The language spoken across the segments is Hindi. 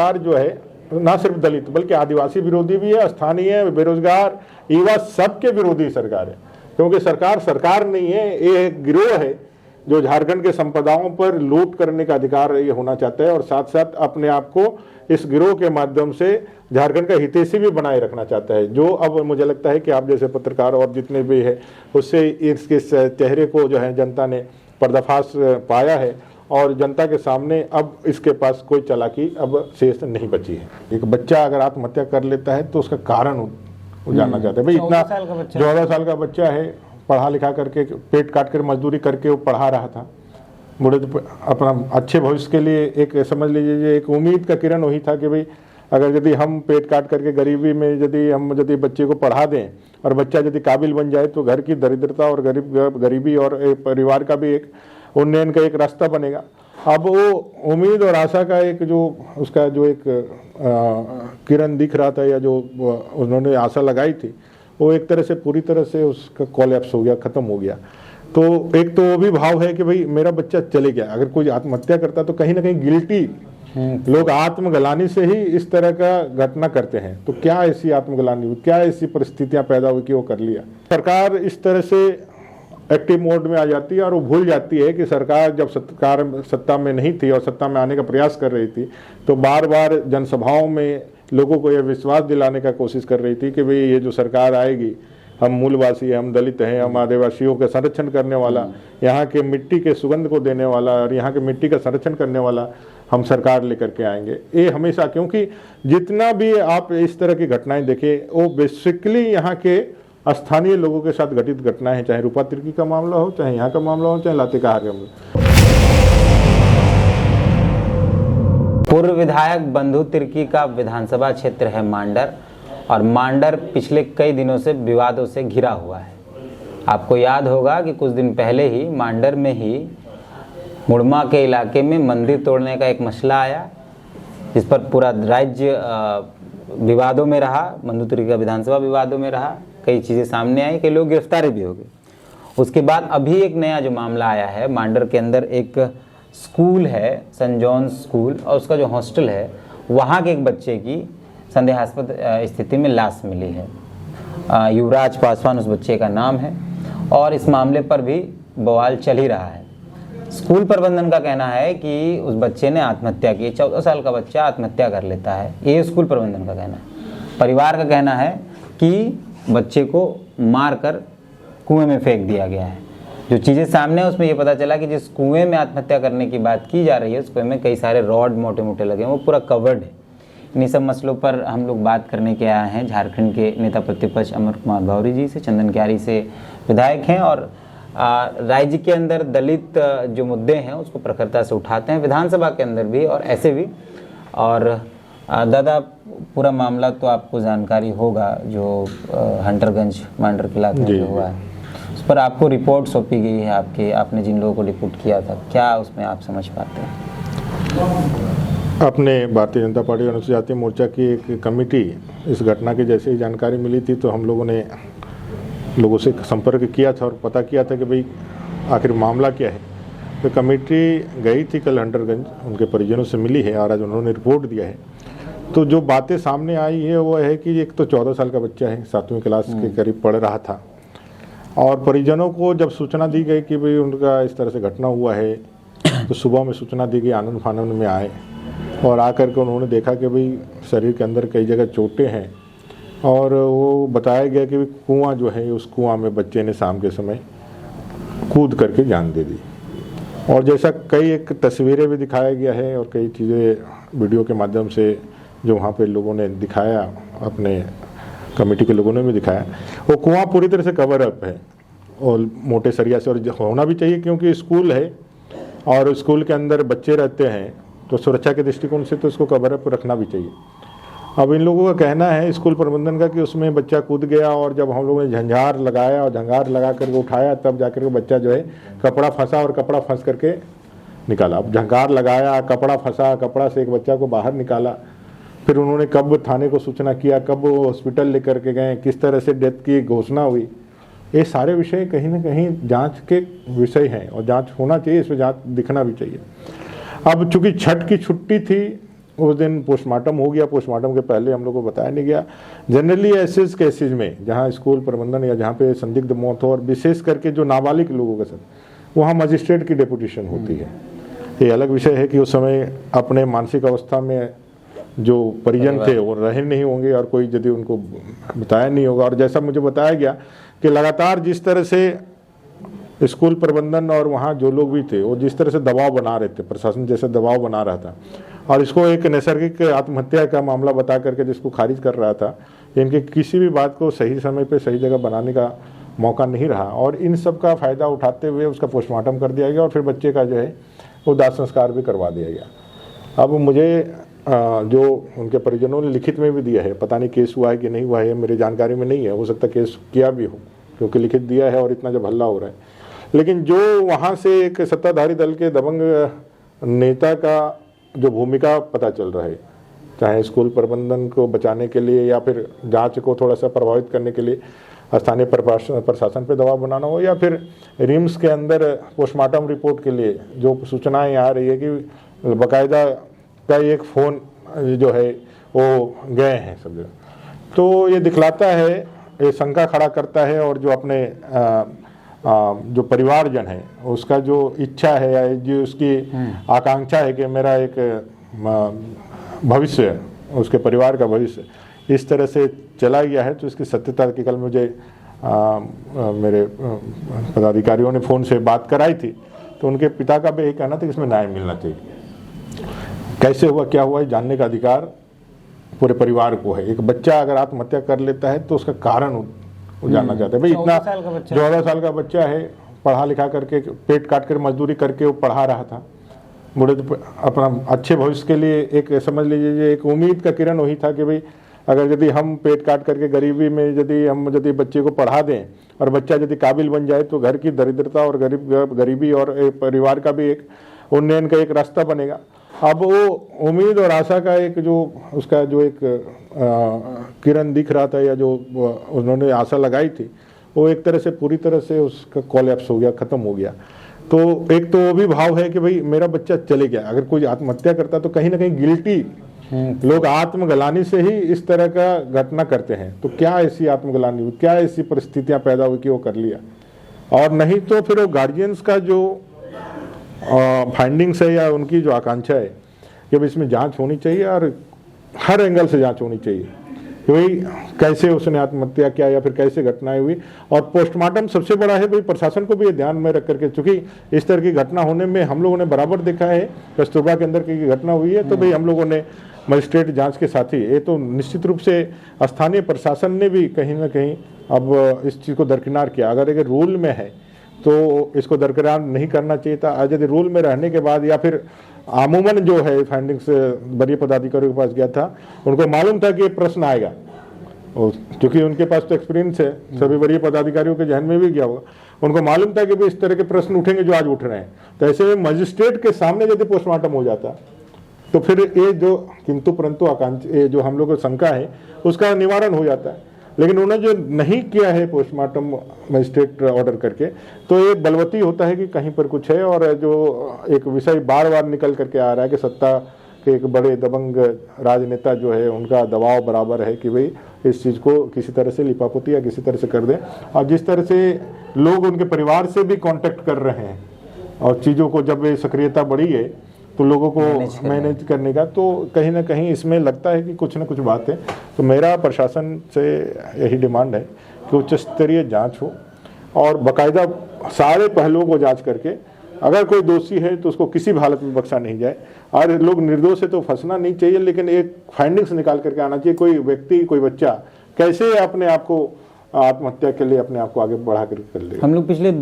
सरकार जो है ना सिर्फ दलित बल्कि आदिवासी विरोधी भी है, स्थानीय, बेरोजगार, युवा, सबके विरोधी सरकार है। क्योंकि सरकार नहीं है, ये एक गिरोह है जो झारखंड के संपदाओं पर लूट करने का अधिकार ये होना चाहता है और साथ साथ अपने आप को इस गिरोह के माध्यम से झारखंड का हितैषी भी बनाए रखना चाहता है। जो अब मुझे लगता है कि आप जैसे पत्रकार और जितने भी है उससे इसके चेहरे को जो है जनता ने पर्दाफाश पाया है और जनता के सामने अब इसके पास कोई चालाकी अब शेष नहीं बची है। एक बच्चा अगर आत्महत्या कर लेता है तो उसका कारण वो जानना चाहता है। भाई इतना 14 साल का बच्चा है, पढ़ा लिखा करके पेट काट कर मजदूरी करके वो पढ़ा रहा था, बूढ़े तो अपना अच्छे भविष्य के लिए एक समझ लीजिए एक उम्मीद का किरण वही था कि भाई अगर यदि हम पेट काट करके गरीबी में यदि बच्चे को पढ़ा दें और बच्चा यदि काबिल बन जाए तो घर की दरिद्रता और गरीबी और परिवार का भी एक उन्नयन का एक रास्ता बनेगा। अब वो उम्मीद और आशा का एक जो उसका जो एक किरण दिख रहा था या जो उन्होंने आशा लगाई थी वो एक तरह से पूरी तरह से उसका कोलैप्स हो गया, ख़त्म हो गया। तो एक तो वो भी भाव है कि भाई मेरा बच्चा चले गया। अगर कोई आत्महत्या करता तो कहीं ना कहीं गिल्टी लोग आत्मग्लानि से ही इस तरह का घटना करते हैं। तो क्या ऐसी आत्मग्लानि हुई, क्या ऐसी परिस्थितियां पैदा हुई कि वो कर लिया। सरकार इस तरह से एक्टिव मोड में आ जाती है और वो भूल जाती है कि सरकार जब सत्ता में नहीं थी और सत्ता में आने का प्रयास कर रही थी तो बार बार जनसभाओं में लोगों को यह विश्वास दिलाने का कोशिश कर रही थी कि भाई ये जो सरकार आएगी, हम मूलवासी हैं, हम दलित हैं, हम आदिवासियों का संरक्षण करने वाला, यहाँ के मिट्टी के सुगंध को देने वाला और यहाँ के मिट्टी का संरक्षण करने वाला हम सरकार लेकर के आएंगे। ये हमेशा, क्योंकि जितना भी आप इस तरह की घटनाएं देखें वो बेसिकली यहाँ के स्थानीय लोगों के साथ घटित घटना है, चाहे रूपा तिर्की का मामला हो, चाहे यहाँ का मामला हो, चाहे लातेहार का मामला। पूर्व विधायक बंधु तिर्की का विधानसभा क्षेत्र है मांडर और मांडर पिछले कई दिनों से विवादों से घिरा हुआ है। आपको याद होगा कि कुछ दिन पहले ही मांडर में ही मुड़मा के इलाके में मंदिर तोड़ने का एक मसला आया जिस पर पूरा राज्य विवादों में रहा। बंधु तिर्की का विधानसभा विवादों में रहा, कई चीज़ें सामने आई, कई लोग गिरफ्तारी भी हो गए। उसके बाद अभी एक नया जो मामला आया है, मांडर के अंदर एक स्कूल है सेंट जॉन्स स्कूल और उसका जो हॉस्टल है वहाँ के एक बच्चे की संदेहास्पद स्थिति में लाश मिली है। युवराज पासवान उस बच्चे का नाम है और इस मामले पर भी बवाल चल ही रहा है। स्कूल प्रबंधन का कहना है कि उस बच्चे ने आत्महत्या की। 14 साल का बच्चा आत्महत्या कर लेता है, ये स्कूल प्रबंधन का कहना है। परिवार का कहना है कि बच्चे को मारकर कुएं में फेंक दिया गया है। जो चीज़ें सामने है उसमें ये पता चला कि जिस कुएं में आत्महत्या करने की बात की जा रही है उस कुएं में कई सारे रॉड मोटे मोटे लगे हैं, वो पूरा कवर्ड है। इन्हीं सब मसलों पर हम लोग बात करने के आए हैं। झारखंड के नेता प्रतिपक्ष अमर कुमार गौरी जी से, चंदन क्यारी से विधायक हैं और राज्य के अंदर दलित जो मुद्दे हैं उसको प्रखरता से उठाते हैं, विधानसभा के अंदर भी और ऐसे भी। और दादा, पूरा मामला तो आपको जानकारी होगा जो हंटरगंज मांडर के इलाके में हुआ है, उस पर आपको रिपोर्ट सौंपी गई है। आपने जिन लोगों को रिपोर्ट किया था, क्या उसमें आप समझ पाते हैं? अपने भारतीय जनता पार्टी अनुसूचित जाति मोर्चा की एक कमेटी इस घटना की जैसे ही जानकारी मिली थी तो हम लोगों ने लोगों से संपर्क किया था और पता किया था कि भाई आखिर मामला क्या है। तो कमेटी गई थी कल हंटरगंज, उनके परिजनों से मिली है और आज उन्होंने रिपोर्ट दिया है। तो जो बातें सामने आई है वो है कि एक तो 14 साल का बच्चा है, 7वीं क्लास के करीब पढ़ रहा था और परिजनों को जब सूचना दी गई कि भाई उनका इस तरह से घटना हुआ है तो सुबह में सूचना दी गई, आनंद फानंद में आए और आकर के उन्होंने देखा कि भाई शरीर के अंदर कई जगह चोटें हैं और वो बताया गया कि कुआं जो है उस कुआं में बच्चे ने शाम के समय कूद करके जान दे दी। और जैसा कई एक तस्वीरें भी दिखाया गया है और कई चीज़ें वीडियो के माध्यम से जो वहाँ पे लोगों ने दिखाया, अपने कमेटी के लोगों ने भी दिखाया, वो कुआं पूरी तरह से कवर अप है और मोटे सरिया से, और होना भी चाहिए क्योंकि स्कूल है और स्कूल के अंदर बच्चे रहते हैं तो सुरक्षा के दृष्टिकोण से तो इसको कवर अप रखना भी चाहिए। अब इन लोगों का कहना है स्कूल प्रबंधन का कि उसमें बच्चा कूद गया और जब हम लोगों ने झंझार लगाया और झंझार लगा करके उठाया तब जाकर के बच्चा जो है कपड़ा फंसा और कपड़ा फंस करके निकाला। अब झंझार लगाया, कपड़ा फंसा, कपड़ा से एक बच्चा को बाहर निकाला, फिर उन्होंने कब थाने को सूचना किया, कब वो हॉस्पिटल लेकर के गए, किस तरह से डेथ की घोषणा हुई, ये सारे विषय कहीं ना कहीं जांच के विषय हैं और जांच होना चाहिए, इसमें जांच दिखना भी चाहिए। अब चूंकि छठ की छुट्टी थी उस दिन पोस्टमार्टम हो गया, पोस्टमार्टम के पहले हम लोग को बताया नहीं गया। जनरली ऐसे केसेज में जहाँ स्कूल प्रबंधन या जहाँ पे संदिग्ध मौत हो, और विशेष करके जो नाबालिग लोगों के साथ, वहाँ मजिस्ट्रेट की डेपुटेशन होती है। ये अलग विषय है कि उस समय अपने मानसिक अवस्था में जो परिजन थे वो रहे नहीं होंगे और कोई यदि उनको बताया नहीं होगा। और जैसा मुझे बताया गया कि लगातार जिस तरह से स्कूल प्रबंधन और वहाँ जो लोग भी थे वो जिस तरह से दबाव बना रहे थे, प्रशासन जैसे दबाव बना रहा था और इसको एक नैसर्गिक आत्महत्या का मामला बता करके जिसको खारिज कर रहा था, इनके किसी भी बात को सही समय पे सही जगह बनाने का मौका नहीं रहा और इन सब का फ़ायदा उठाते हुए उसका पोस्टमार्टम कर दिया गया और फिर बच्चे का जो है वो दाह संस्कार भी करवा दिया गया। अब मुझे जो उनके परिजनों ने लिखित में भी दिया है, पता नहीं केस हुआ है कि नहीं हुआ है, मेरी जानकारी में नहीं है, हो सकता केस किया भी हो क्योंकि लिखित दिया है और इतना जब हल्ला हो रहा है। लेकिन जो वहाँ से एक सत्ताधारी दल के दबंग नेता का जो भूमिका पता चल रहा है, चाहे स्कूल प्रबंधन को बचाने के लिए या फिर जांच को थोड़ा सा प्रभावित करने के लिए स्थानीय प्रशासन पे दबाव बनाना हो, या फिर रिम्स के अंदर पोस्टमार्टम रिपोर्ट के लिए जो सूचनाएं आ रही है कि बाकायदा का एक फ़ोन जो है वो गए हैं सब जगह, तो ये दिखलाता है, ये शंका खड़ा करता है। और जो अपने जो परिवारजन है उसका जो इच्छा है या जो उसकी आकांक्षा है कि मेरा एक भविष्य, उसके परिवार का भविष्य इस तरह से चला गया है, तो इसकी सत्यता की कल मुझे मेरे पदाधिकारियों ने फ़ोन से बात कराई थी, तो उनके पिता का भी यही कहना था कि इसमें न्याय मिलना चाहिए। कैसे हुआ, क्या हुआ, जानने का अधिकार पूरे परिवार को है। एक बच्चा अगर आत्महत्या कर लेता है तो उसका कारण वो जानना चाहते हैं। भाई इतना 14 साल का बच्चा है, पढ़ा लिखा करके पेट काट कर मजदूरी करके वो पढ़ा रहा था, बड़े अपना अच्छे भविष्य के लिए एक समझ लीजिए एक उम्मीद का किरण वही था कि भाई अगर यदि हम पेट काट करके गरीबी में यदि बच्चे को पढ़ा दें और बच्चा यदि काबिल बन जाए तो घर की दरिद्रता और गरीबी और परिवार का भी एक उन्नयन का एक रास्ता बनेगा। अब वो उम्मीद और आशा का एक जो उसका जो एक किरण दिख रहा था या जो उन्होंने आशा लगाई थी वो एक तरह से पूरी तरह से उसका कोलैप्स हो गया, ख़त्म हो गया। तो एक तो वो भी भाव है कि भाई मेरा बच्चा चले गया। अगर कोई आत्महत्या करता तो कहीं ना कहीं गिल्टी लोग आत्मगलानी से ही इस तरह का घटना करते हैं। तो क्या ऐसी आत्मगलानी हुई, क्या ऐसी परिस्थितियां पैदा हुई कि वो कर लिया, और नहीं तो फिर वो गार्जियंस का जो फाइंडिंग्स है या उनकी जो आकांक्षा है कि अब इसमें जांच होनी चाहिए और हर एंगल से जांच होनी चाहिए कि भाई कैसे उसने आत्महत्या किया या फिर कैसे घटनाएं हुई। और पोस्टमार्टम सबसे बड़ा है भाई, प्रशासन को भी ये ध्यान में रख करके, चूंकि इस तरह की घटना होने में हम लोगों ने बराबर देखा है, कस्तूरबा के अंदर की घटना हुई है तो भाई हम लोगों ने मजिस्ट्रेट जांच के साथ ही ये तो निश्चित रूप से स्थानीय प्रशासन ने भी कहीं ना कहीं अब इस चीज़ को दरकिनार किया। अगर रूल में है तो इसको दरकिनार नहीं करना चाहिए था। आज यदि रूल में रहने के बाद या फिर आमूमन जो है फाइंडिंग्स वरीय पदाधिकारियों के पास गया था, उनको मालूम था कि ये प्रश्न आएगा, क्योंकि उनके पास तो एक्सपीरियंस है, सभी वरीय पदाधिकारियों के जहन में भी गया होगा, उनको मालूम था कि भी इस तरह के प्रश्न उठेंगे जो आज उठ रहे हैं। तो ऐसे में मजिस्ट्रेट के सामने यदि पोस्टमार्टम हो जाता तो फिर ये जो किंतु परंतु आकांक्षा जो हम लोग को शंका है उसका निवारण हो जाता है। लेकिन उन्होंने जो नहीं किया है पोस्टमार्टम मजिस्ट्रेट ऑर्डर करके, तो ये बलवती होता है कि कहीं पर कुछ है। और जो एक विषय बार बार निकल करके आ रहा है कि सत्ता के एक बड़े दबंग राजनेता जो है उनका दबाव बराबर है कि भाई इस चीज़ को किसी तरह से लिपापोती या किसी तरह से कर दें। और जिस तरह से लोग उनके परिवार से भी कांटेक्ट कर रहे हैं और चीज़ों को जब सक्रियता बढ़ी है तो लोगों को मैनेज करने का, तो कहीं ना कहीं इसमें लगता है कि कुछ ना कुछ बात है। तो मेरा प्रशासन से यही डिमांड है कि उच्च स्तरीय जांच हो और बाकायदा सारे पहलुओं को जांच करके अगर कोई दोषी है तो उसको किसी भी हालत में बख्शा नहीं जाए। और लोग निर्दोष है तो फंसना नहीं चाहिए, लेकिन एक फाइंडिंग्स निकाल करके आना चाहिए। कोई व्यक्ति, कोई बच्चा कैसे अपने आप को आत्महत्या के लिए अपने आप को आगे बढ़ा कर ले। हम लोग पिछले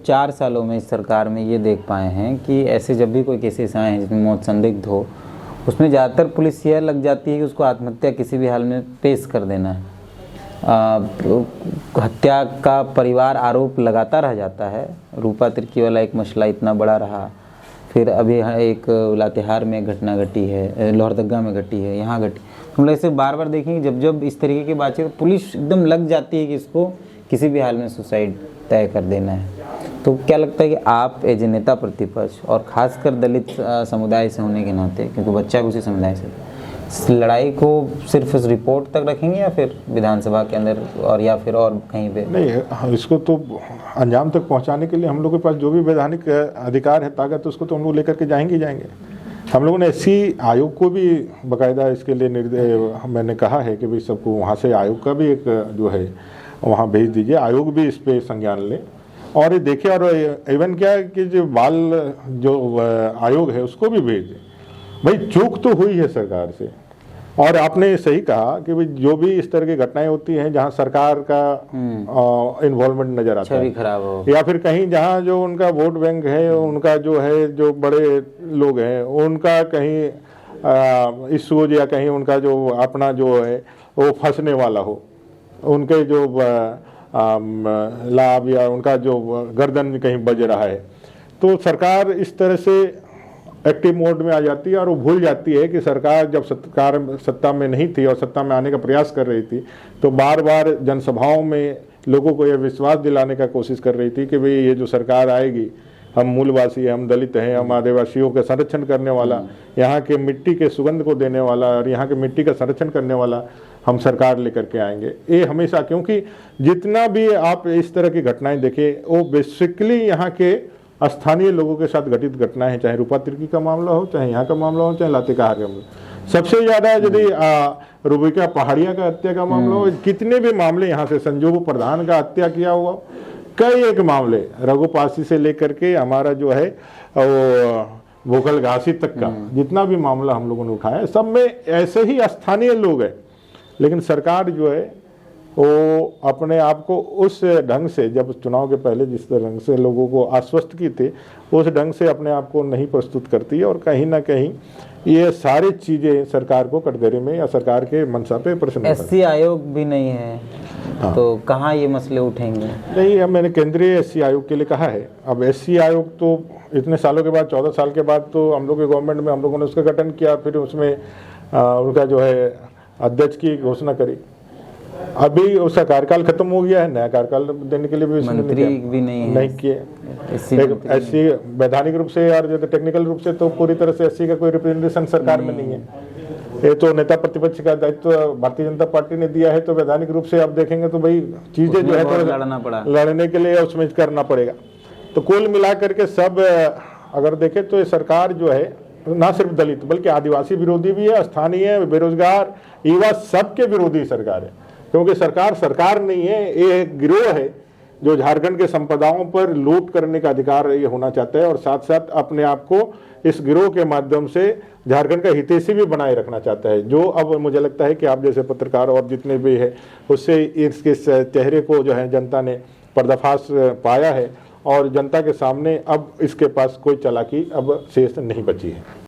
4 सालों में इस सरकार में ये देख पाए हैं कि ऐसे जब भी कोई केसेस आए हैं जिसमें मौत संदिग्ध हो, उसमें ज़्यादातर पुलिस यह लग जाती है कि उसको आत्महत्या किसी भी हाल में पेश कर देना है। हत्या का परिवार आरोप लगाता रह जाता है। रूपा तिर्की वाला एक मसला इतना बड़ा रहा, फिर अभी एक लातेहार में घटना घटी है, लोहरदगा में घटी है, यहाँ घटी। हम लोग इसे बार बार देखेंगे जब इस तरीके की बातचीत पुलिस एकदम लग जाती है कि इसको किसी भी हाल में सुसाइड तय कर देना है। तो क्या लगता है कि आप एज ए नेता प्रतिपक्ष और खासकर दलित समुदाय से होने के नाते, क्योंकि बच्चा भी उसी समुदाय से, इस लड़ाई को सिर्फ इस रिपोर्ट तक रखेंगे या फिर विधानसभा के अंदर और या फिर और कहीं पे? नहीं, इसको तो अंजाम तक पहुंचाने के लिए हम लोग के पास जो भी वैधानिक अधिकार है, ताकत, उसको तो हम लोग लेकर के जाएंगे। हम लोगों ने एससी आयोग को भी बाकायदा इसके लिए निर्देश मैंने कहा है कि भाई सबको वहाँ से आयोग का भी एक जो है वहाँ भेज दीजिए, आयोग भी इस पे संज्ञान ले और ये देखे। और इवन क्या है कि जो बाल जो आयोग है उसको भी भेज दे। भाई चूक तो हुई है सरकार से, और आपने सही कहा कि भाई जो भी इस तरह की घटनाएं होती हैं जहां सरकार का इन्वॉल्वमेंट नजर आता है, खराब हो, या फिर कहीं जहां जो उनका वोट बैंक है, उनका जो है जो बड़े लोग हैं उनका कहीं इश्यूज या कहीं उनका जो अपना जो है वो फंसने वाला हो, उनके जो लाभ या उनका जो गर्दन कहीं बज रहा है, तो सरकार इस तरह से एक्टिव मोड में आ जाती है और वो भूल जाती है कि सरकार जब सत्ता में नहीं थी और सत्ता में आने का प्रयास कर रही थी तो बार बार जनसभाओं में लोगों को यह विश्वास दिलाने का कोशिश कर रही थी कि भाई ये जो सरकार आएगी, हम मूलवासी हैं, हम दलित हैं, हम आदिवासियों का संरक्षण करने वाला, यहाँ के मिट्टी के सुगंध को देने वाला और यहाँ के मिट्टी का संरक्षण करने वाला हम सरकार लेकर के आएंगे। ये हमेशा, क्योंकि जितना भी आप इस तरह की घटनाएं देखें वो बेसिकली यहाँ के स्थानीय लोगों के साथ घटित घटनाएं हैं, चाहे रूपा तिर्की का मामला हो, चाहे यहाँ का मामला हो, चाहे लातेहार का मामला। सबसे ज्यादा यदि रूबिका पहाड़िया का हत्या का मामला हो, कितने भी मामले यहाँ से संजोग प्रधान का हत्या किया हुआ, कई एक मामले रघुपासी से लेकर के हमारा जो है वो भूखल घासी तक का जितना भी मामला हम लोगों ने उठाया, सब में ऐसे ही स्थानीय लोग हैं। लेकिन सरकार जो है वो अपने आप को उस ढंग से, जब चुनाव के पहले जिस ढंग से लोगों को आश्वस्त की थी, उस ढंग से अपने आप को नहीं प्रस्तुत करती है और कहीं ना कहीं ये सारी चीजें सरकार को कटघरे में या सरकार के मंशा पे प्रश्न। एससी आयोग भी नहीं है, हाँ। तो कहाँ ये मसले उठेंगे? नहीं, अब मैंने केंद्रीय एससी आयोग के लिए कहा है। अब एससी आयोग तो इतने सालों के बाद, 14 साल के बाद तो हम लोग के गवर्नमेंट में हम लोगों ने उसका गठन किया, फिर उसमें उनका जो है अध्यक्ष की घोषणा करी। अभी उसका कार्यकाल खत्म हो गया है, नया कार्यकाल देने के लिए भी मंत्री भी नहीं किए। एससी वैधानिक रूप से और टेक्निकल रूप से तो पूरी तरह से एससी का कोई रिप्रेजेंटेशन सरकार में नहीं है। ये तो नेता प्रतिपक्ष का दायित्व भारतीय जनता पार्टी ने दिया है, तो वैधानिक रूप से आप देखेंगे तो भाई चीजें जो है तो लड़ने के लिए उसमें करना पड़ेगा। तो कुल मिलाकर के सब अगर देखें तो ये सरकार जो है ना सिर्फ दलित बल्कि आदिवासी विरोधी भी है, स्थानीय, बेरोजगार, युवा, सबके विरोधी सरकार है। क्योंकि सरकार नहीं है, ये एक गिरोह है जो झारखंड के संपदाओं पर लूट करने का अधिकार ये होना चाहता है और साथ साथ अपने आप को इस गिरोह के माध्यम से झारखंड का हितैषी भी बनाए रखना चाहता है। जो अब मुझे लगता है कि आप जैसे पत्रकार और जितने भी है उससे इसके चेहरे को जो है जनता ने पर्दाफाश पाया है और जनता के सामने अब इसके पास कोई चालाकी अब शेष नहीं बची है।